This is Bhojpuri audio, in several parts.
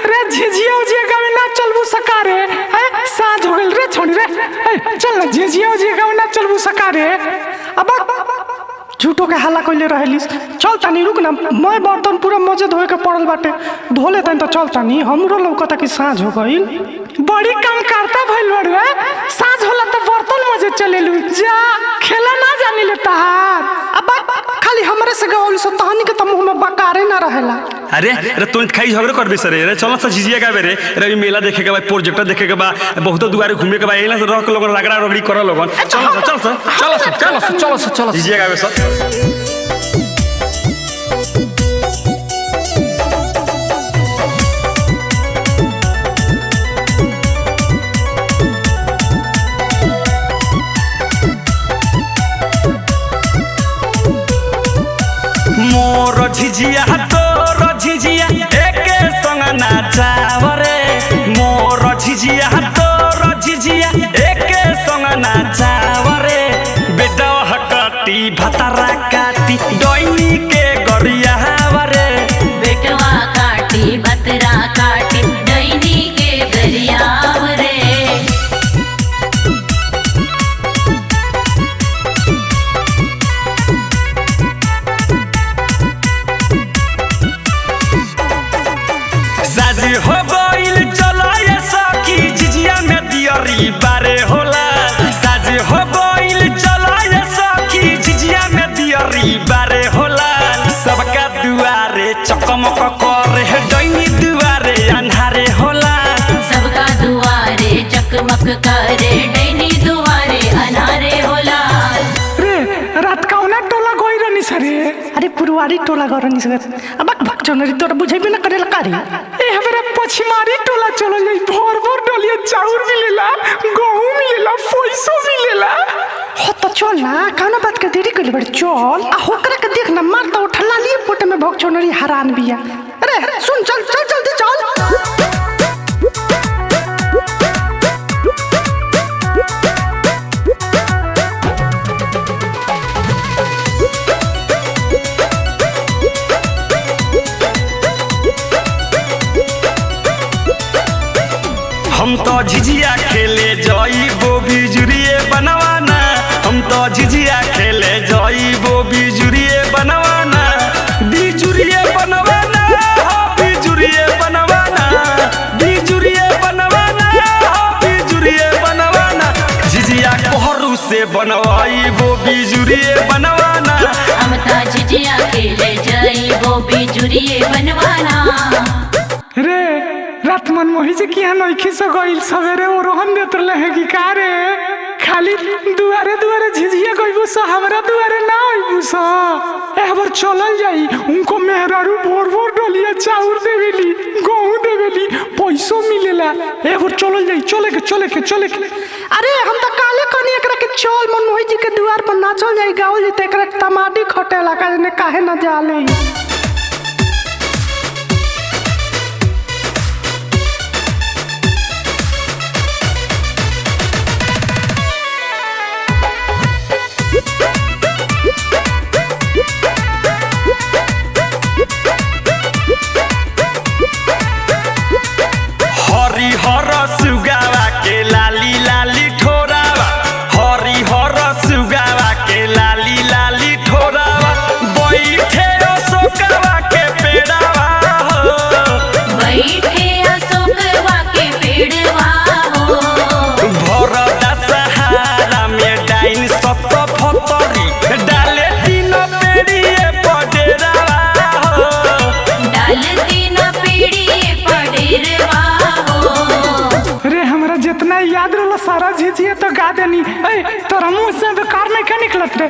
रे झिझिया उजिया गावे ना चलबू सकारे साँझ हो गइल रे छोड़ी रे चल ना झिझिया उजिया गावे ना चलबू सकारे अब झूठो के हल्ला कइले रहेलिस। चल तानी रुक ना, मैं बर्तन पूरा मजे धोए के पड़ल बाटे, धोले तनी तो चल तानी। हमरो लौकता कि साँझ हो गइल। बड़ी काम करता भइल बड़ रे, साँझ होला तो बर्तन मजे चलेलू। जा खेला ना जानी ले तहार, अब खाली हमरे से गवल सो तहनी के त मुंह में बकारे ना रहेला। अरे अरे तू खाई झगड़ो कर बे सरे। अरे चलो सा झिझिया गावे रे। अरे मेला देखे के बा, प्रोजेक्टर देखे के बा, बहुत दुआरे घूमे के बा, एला से रह के लोगन रगड़ा रगड़ी कर लोगन। चलो झिझिया गावे सब। मोर झिझिया तोर झिझिया एके संग नाचावरे। मोर झिझिया तोर झिझिया एके संग नाचावरे। बेटा हकटी भतरा काटी डोइनी के गरियावरे। बेटवा काटी भतरा काटी डोइनी के गरियावरे। साजी हो गइल चलो ये सखी झिझिया में दियरी बारे होला। साजी हो गइल चलो ये सखी झिझिया में दियरी बारे होला। सबका दुआरे चकमक करे डैनी दुआरे अन्हारे होला। सबका दुआरे चकमक करे डैनी दुआरे अन्हारे होला। रे रात कौना टोला गई रहनी सरे? अरे पुरवारी टोला गई रहनी सरे। अब भक्चनरी तोरा बुझेबे ना करेला कारी। ए हमरा पछिमारी टोला चलो जाई, भोर भोर डलिया चाउर मिलेला, गहूं मिलेला, पैसो मिलेला। हो तो चल ना, काना बात के देरी कइले बड़ चल। आ होकरा के देख ना, मार तो उठला लिए पोटे में भक्चनरी हरान बिया। अरे सुन चल चल जल्दी चल। हम तो झिझिया खेले जाइबो बिजुरिए बनवाना। हम तो झिझिया खेले जाइबो बिजुरिए बनवाना। बिजुरिए बनवाना हो बिजुरिए बनवाना। बिजुरिए बनवाना हो बिजुरिए बनवाना। झिझिया कोहरू से बनवाइबो बिजुरिए बनवाना। हम ता झिझिया खेले जाइबो बिजुरिए बनवाना। रे रात मन मोही जे किया नइखी सो गइल, सवेरे ओ रोहन देत रहे कि का रे खाली दुआरे दुआरे झिझिया गइबू सो, हमरा दुआरे ना आइबू सो। एहबर चलल जाई, उनको मेहरारू भोर भोर डलिया चाउर देवेली, गहूं देवेली, पैसो मिलेला। एहबर चलल जाई, चले के। अरे हम त काले कनी एकरा के चल मन मोही जी के दुआर पर नाचल जाई, गावल जाई, त एकरा टमाटी खटेला काहे ना जाले। हरिहर सुगावा के लाली लाली ठोरावा। हरिहर सुगावा के लाली लाली ठोरावा। बैठे अशोकवा के पेड़ावा हो। बैठे अशोकवा के पेड़वा हो। भरदा सहारा में डाइन सत फतरी डाले तीन पेड़िए पडेरावा हो। डाल तीन पेड़िए पडेरवा हो। रे हमरा जितना याद रहला सारा झिझिया तो गा देनी। तोरा मुंह से बेकार नहीं क्या निकलत रे?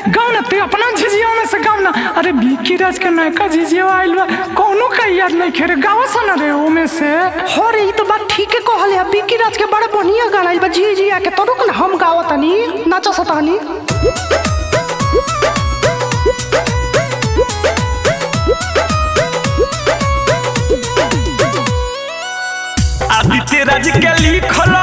गाँव ना ते अपना झिझिया में से गाँव ना। अरे बीकी राज के नयका झिझिया आइल बा, कौनो का याद नहीं खेरे गाँव सा ना रे ओ में से। हो रे ई तो बात ठीक है कहले है, बीकी राज के बड़ा बढ़िया गाना आइल बा झिझिया के। तो रुक ना हम गावतनी, नाचा सतानी। आदित्य राज के लिखल